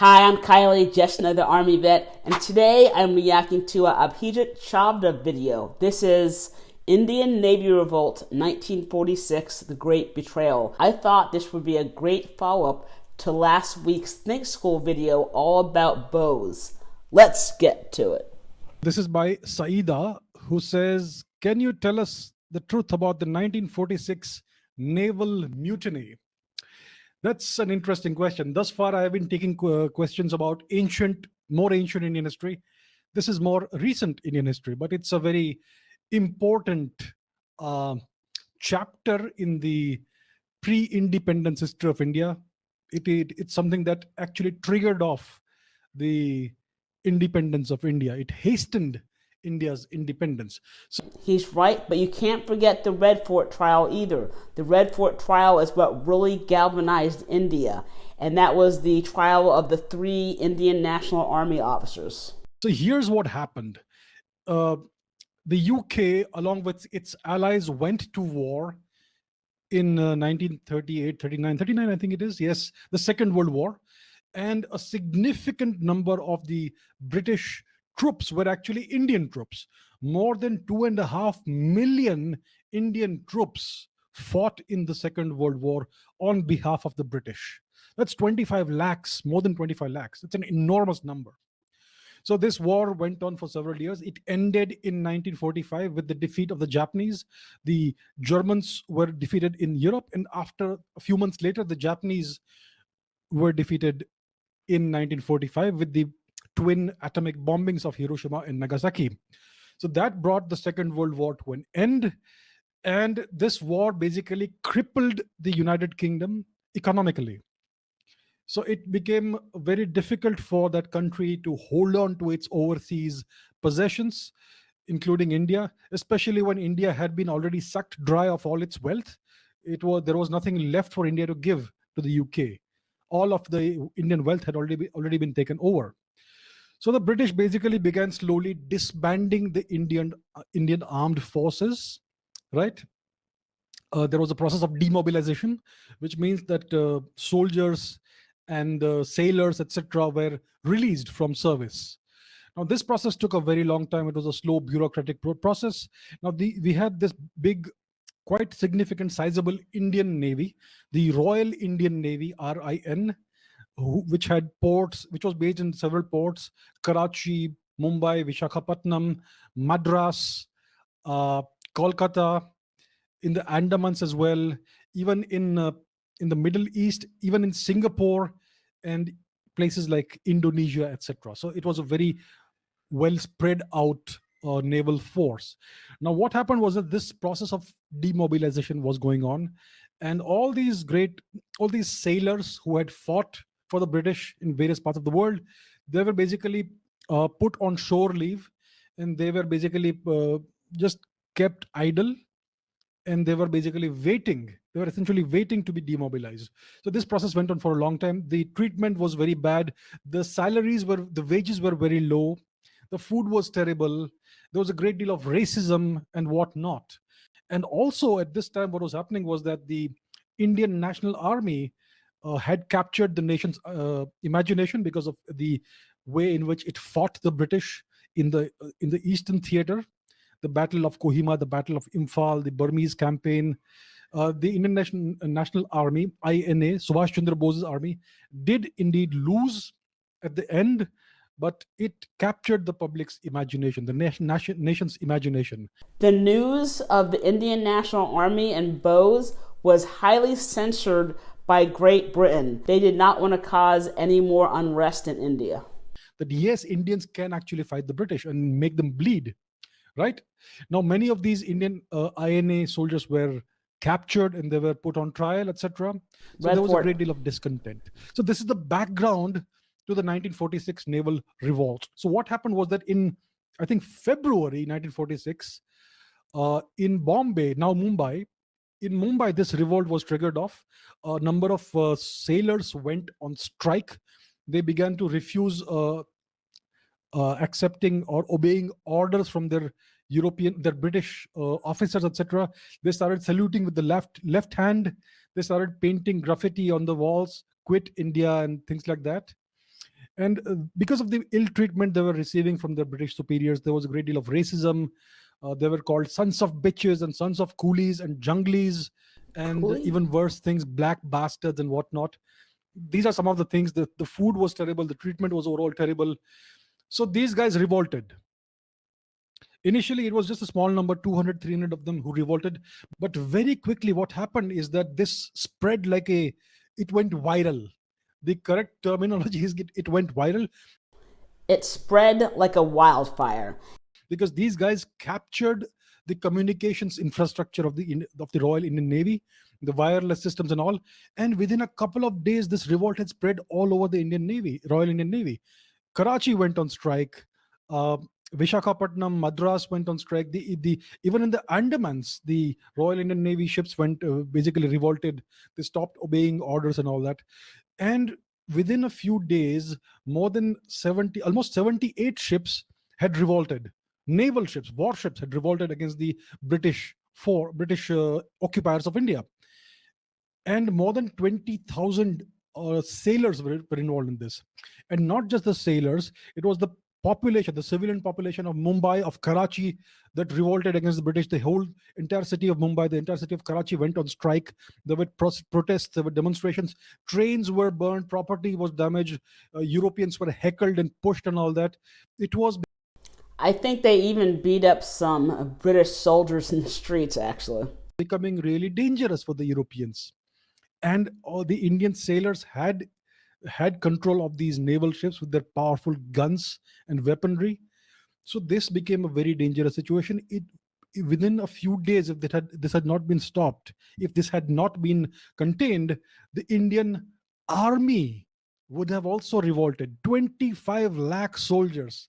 Hi, I'm Kylie, just another Army vet, and today I'm reacting to a Abhijit Chavda video. This is Indian Navy Revolt, 1946, The Great Betrayal. I thought this would be a great follow-up to last week's Think School video all about bows. Let's get to it. This is by Saida, who says, can you tell us the truth about the 1946 naval mutiny? That's an interesting question. Thus far, I have been taking questions about more ancient Indian history. This is more recent Indian history, but it's a very important chapter in the pre-independence history of India. It's something that actually triggered off the independence of India. It hastened India's independence. So he's right, but you can't forget the Red Fort trial either. The Red Fort trial is what really galvanized India, and that was the trial of the 3 Indian National Army officers. So here's what happened. The UK, along with its allies, went to war in 1938, 39, I think it is. Yes, the Second World War. And a significant number of the British troops were actually Indian troops. More than 2.5 million Indian troops fought in the Second World War on behalf of the British. That's 25 lakhs, more than 25 lakhs. It's an enormous number. So this war went on for several years. It ended in 1945 with the defeat of the Japanese. The Germans were defeated in Europe, and after a few months later, the Japanese were defeated in 1945 with the twin atomic bombings of Hiroshima and Nagasaki. So that brought the Second World War to an end. And this war basically crippled the United Kingdom economically. So it became very difficult for that country to hold on to its overseas possessions, including India, especially when India had been already sucked dry of all its wealth. There was nothing left for India to give to the UK. All of the Indian wealth had already been taken over. So the British basically began slowly disbanding the Indian armed forces, right? There was a process of demobilization, which means that soldiers and sailors, etc., were released from service. Now, this process took a very long time. It was a slow bureaucratic process. Now, we had this big, quite significant, sizable Indian Navy, the Royal Indian Navy, RIN, which had ports, which was based in several ports: Karachi, Mumbai, Visakhapatnam, Madras, Kolkata, in the Andamans as well, even in the Middle East, even in Singapore and places like Indonesia, etc. So it was a very well spread out naval force. Now, what happened was that this process of demobilization was going on, and all these sailors who had fought for the British in various parts of the world, they were basically put on shore leave, and they were basically just kept idle, and they were basically waiting. They were essentially waiting to be demobilized. So this process went on for a long time. The treatment was very bad. The wages were very low. The food was terrible. There was a great deal of racism and whatnot. And also at this time, what was happening was that the Indian National Army had captured the nation's imagination because of the way in which it fought the British in the Eastern Theater, the Battle of Kohima, the Battle of Imphal, the Burmese campaign. The Indian National Army, INA, Subhash Chandra Bose's army, did indeed lose at the end, but it captured the public's imagination, the nation's imagination. The news of the Indian National Army and bows was highly censored by Great Britain. They did not want to cause any more unrest in India. That yes, Indians can actually fight the British and make them bleed, right? Now, many of these Indian INA soldiers were captured and they were put on trial, etc. So there was a great deal of discontent. So this is the background to the 1946 naval revolt. So what happened was that in, I think, February 1946, in Bombay, now Mumbai, in Mumbai, this revolt was triggered off. A number of sailors went on strike. They began to refuse accepting or obeying orders from their British officers, etc. They started saluting with the left hand. They started painting graffiti on the walls, "Quit India" and things like that. And because of the ill treatment they were receiving from their British superiors, there was a great deal of racism. They were called sons of bitches and sons of coolies and junglies, and Cooley? even worse things, black bastards and whatnot. These are some of the things. The food was terrible, the treatment was overall terrible. So these guys revolted. Initially, it was just a small number, 200, 300 of them who revolted. But very quickly, what happened is that this spread it went viral. The correct terminology is it went viral It spread like a wildfire. because these guys captured the communications infrastructure of the Royal Indian Navy, the wireless systems and all. And within a couple of days, this revolt had spread all over the Indian Navy, Royal Indian Navy. Karachi went on strike. Uh, Vishakhapatnam, Madras went on strike. The even in the Andamans, the Royal Indian Navy ships went basically revolted. They stopped obeying orders and all that. And within a few days, more than 70, almost 78 ships had revolted. Naval ships, warships had revolted against the British occupiers of India, and more than 20,000 sailors were involved in this. And not just the sailors, it was the population, the civilian population of Mumbai, of Karachi, that revolted against the British. The whole entire city of Mumbai, the entire city of Karachi went on strike. There were protests, there were demonstrations, trains were burned, property was damaged, Europeans were heckled and pushed and all that. It was I think they even beat up some British soldiers in the streets, actually. becoming really dangerous for the Europeans. And all the Indian sailors had control of these naval ships with their powerful guns and weaponry. So this became a very dangerous situation. It within a few days, if this had not been stopped, if this had not been contained, the Indian army would have also revolted. 25 lakh soldiers.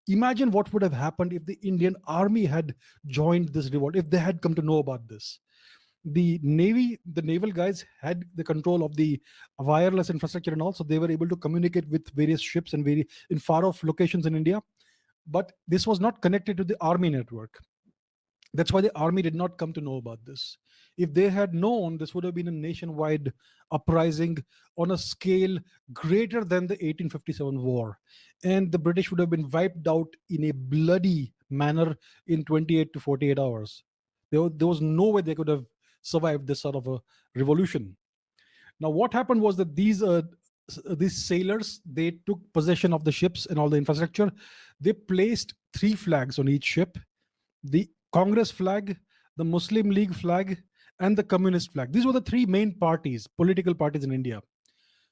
Imagine what would have happened if the Indian army had joined this revolt, if they had come to know about this. The navy, the naval guys had the control of the wireless infrastructure, and also they were able to communicate with various ships and in far off locations in India. But this was not connected to the army network. That's why the army did not come to know about this. If they had known, this would have been a nationwide uprising on a scale greater than the 1857 war. And the British would have been wiped out in a bloody manner in 28 to 48 hours. There was no way they could have survived this sort of a revolution. Now, what happened was that these sailors, they took possession of the ships and all the infrastructure. They placed 3 flags on each ship: the Congress flag, the Muslim League flag, and the Communist flag. These were the 3 main parties, political parties in India.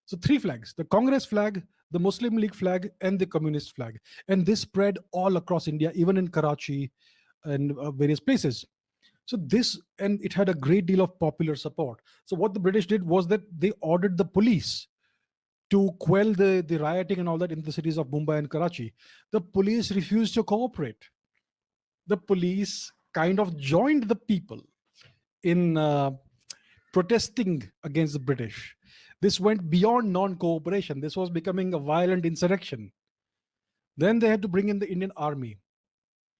So 3 flags: the Congress flag, the Muslim League flag, and the Communist flag. And this spread all across India, even in Karachi and various places. So and it had a great deal of popular support. So what the British did was that they ordered the police to quell the rioting and all that in the cities of Mumbai and Karachi. The police refused to cooperate. The police kind of joined the people in protesting against the British. This went beyond non-cooperation. This was becoming a violent insurrection. Then they had to bring in the Indian army,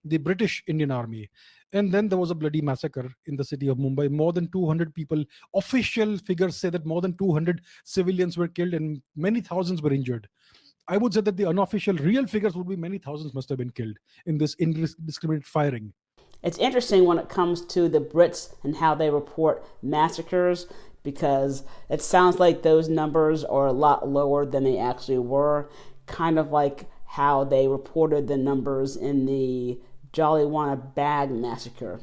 the British Indian Army. And then there was a bloody massacre in the city of Mumbai. More than 200 people, official figures say that more than 200 civilians were killed and many thousands were injured. I would say that the unofficial real figures would be many thousands must have been killed in this indiscriminate firing. It's interesting when it comes to the Brits and how they report massacres, because it sounds like those numbers are a lot lower than they actually were, kind of like how they reported the numbers in the Jallianwala Bagh massacre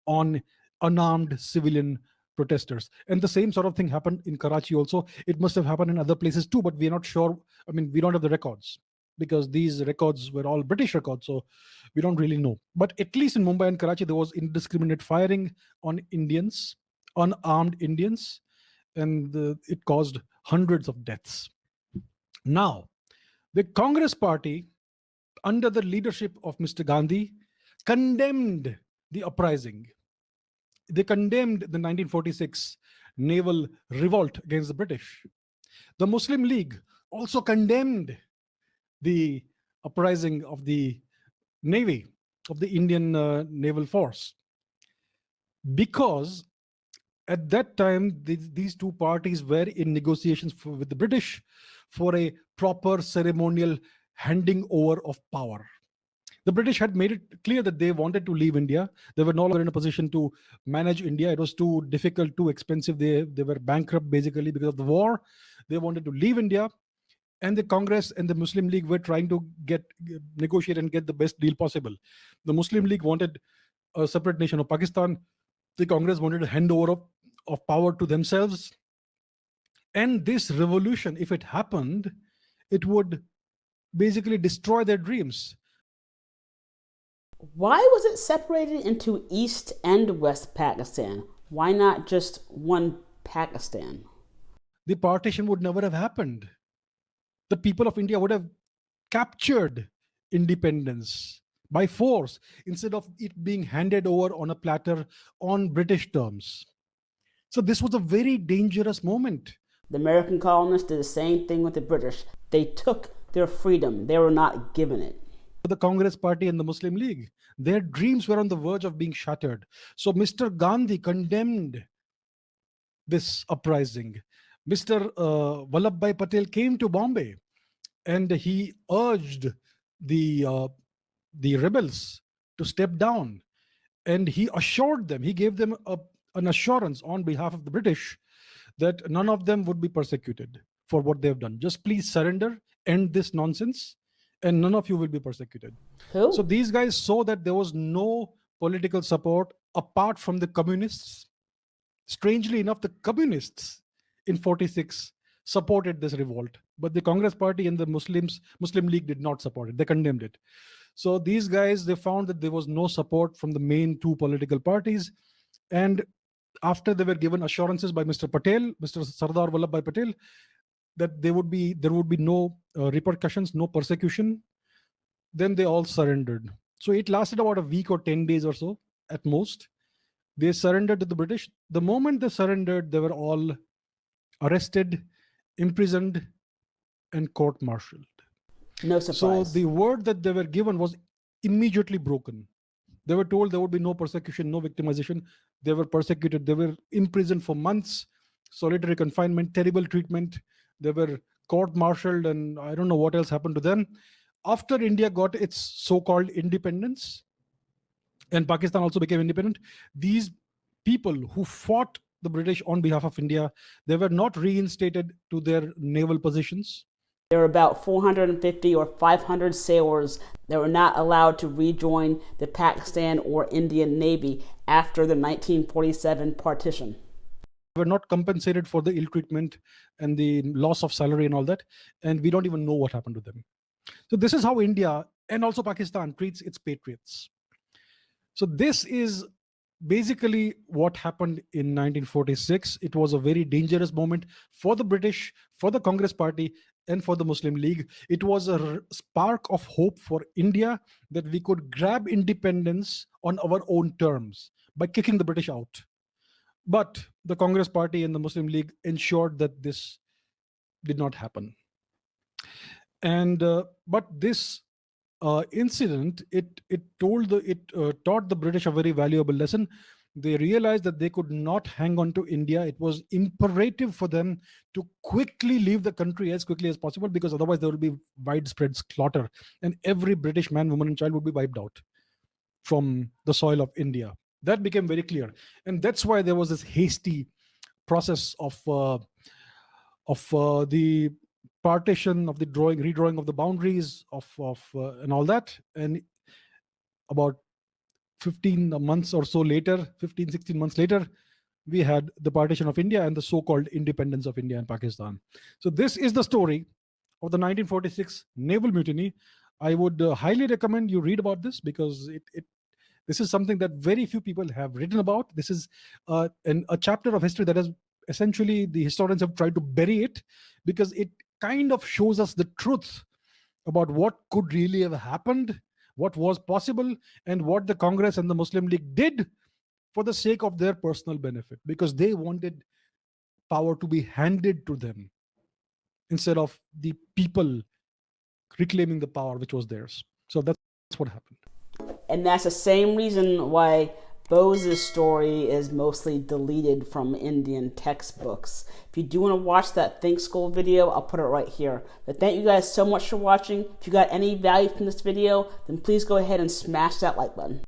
On unarmed civilian protesters. And the same sort of thing happened in Karachi also. It must have happened in other places too, but we're not sure. I mean, we don't have the records because these records were all British records, so we don't really know. But at least in Mumbai and Karachi, there was indiscriminate firing on Indians, unarmed Indians, and it caused hundreds of deaths. Now, the Congress party, under the leadership of Mr. Gandhi, condemned the uprising. They condemned the 1946 naval revolt against the British. The Muslim League also condemned the uprising of the Navy, of the Indian Naval Force, because At that time, these two parties were in negotiations with the British for a proper ceremonial handing over of power. The British had made it clear that they wanted to leave India. They were no longer in a position to manage India. It was too difficult, too expensive. They were bankrupt basically because of the war. They wanted to leave India. And the Congress and the Muslim League were trying to negotiate and get the best deal possible. The Muslim League wanted a separate nation of Pakistan. The Congress wanted to hand over of power to themselves. And this revolution, if it happened, it would basically destroy their dreams. Why was it separated into East and West Pakistan? Why not just one Pakistan? The partition would never have happened. The people of India would have captured independence by force instead of it being handed over on a platter on British terms. So this was a very dangerous moment. The American colonists did the same thing with the British. They took their freedom. They were not given it. The Congress Party and the Muslim League, their dreams were on the verge of being shattered. So Mr. Gandhi condemned this uprising. Mr. Vallabhbhai Patel came to Bombay and he urged the rebels to step down. And he assured them, he gave them an assurance on behalf of the British that none of them would be persecuted for what they've done. Just please surrender, end this nonsense, and none of you will be persecuted. Who? So these guys saw that there was no political support apart from the communists. Strangely enough, the communists in 46 supported this revolt, but the Congress Party and the Muslim League did not support it. They condemned it. So these guys, they found that there was no support from the main two political parties. And after they were given assurances by Mr. Patel, Mr. Sardar Vallabhbhai Patel, that there would be no repercussions, no persecution, then they all surrendered. So it lasted about a week or 10 days or so at most. They surrendered to the British. The moment they surrendered, they were all arrested, imprisoned, and court-martialed. No surprise. So the word that they were given was immediately broken. They were told there would be no persecution, no victimization. They were persecuted. They were imprisoned for months, solitary confinement, terrible treatment. They were court-martialed, and I don't know what else happened to them. After India got its so-called independence, and Pakistan also became independent, these people who fought the British on behalf of India, they were not reinstated to their naval positions. There were about 450 or 500 sailors that were not allowed to rejoin the Pakistan or Indian Navy after the 1947 partition. They were not compensated for the ill treatment and the loss of salary and all that, and we don't even know what happened to them. So this is how India and also Pakistan treats its patriots. So this is basically what happened in 1946. It was a very dangerous moment for the British, for the Congress Party, and for the Muslim League. It was a spark of hope for India that we could grab independence on our own terms by kicking the British out. But the Congress Party and the Muslim League ensured that this did not happen. And but this incident, it taught the British a very valuable lesson. They realized that they could not hang on to India. It was imperative for them to quickly leave the country as quickly as possible, because otherwise there will be widespread slaughter and every British man, woman, and child would be wiped out from the soil of India. That became very clear, and that's why there was this hasty process of the partition, of the redrawing of the boundaries of and all that. And about 16 months later, we had the partition of India and the so-called independence of India and Pakistan. So this is the story of the 1946 naval mutiny. I would highly recommend you read about this, because this is something that very few people have written about. This is a chapter of history that has essentially, the historians have tried to bury it, because it kind of shows us the truth about what could really have happened, what was possible, and what the Congress and the Muslim League did for the sake of their personal benefit, because they wanted power to be handed to them instead of the people reclaiming the power which was theirs. So that's what happened. And that's the same reason why Bose's story is mostly deleted from Indian textbooks. If you do want to watch that Think School video, I'll put it right here. But thank you guys so much for watching. If you got any value from this video, then please go ahead and smash that like button.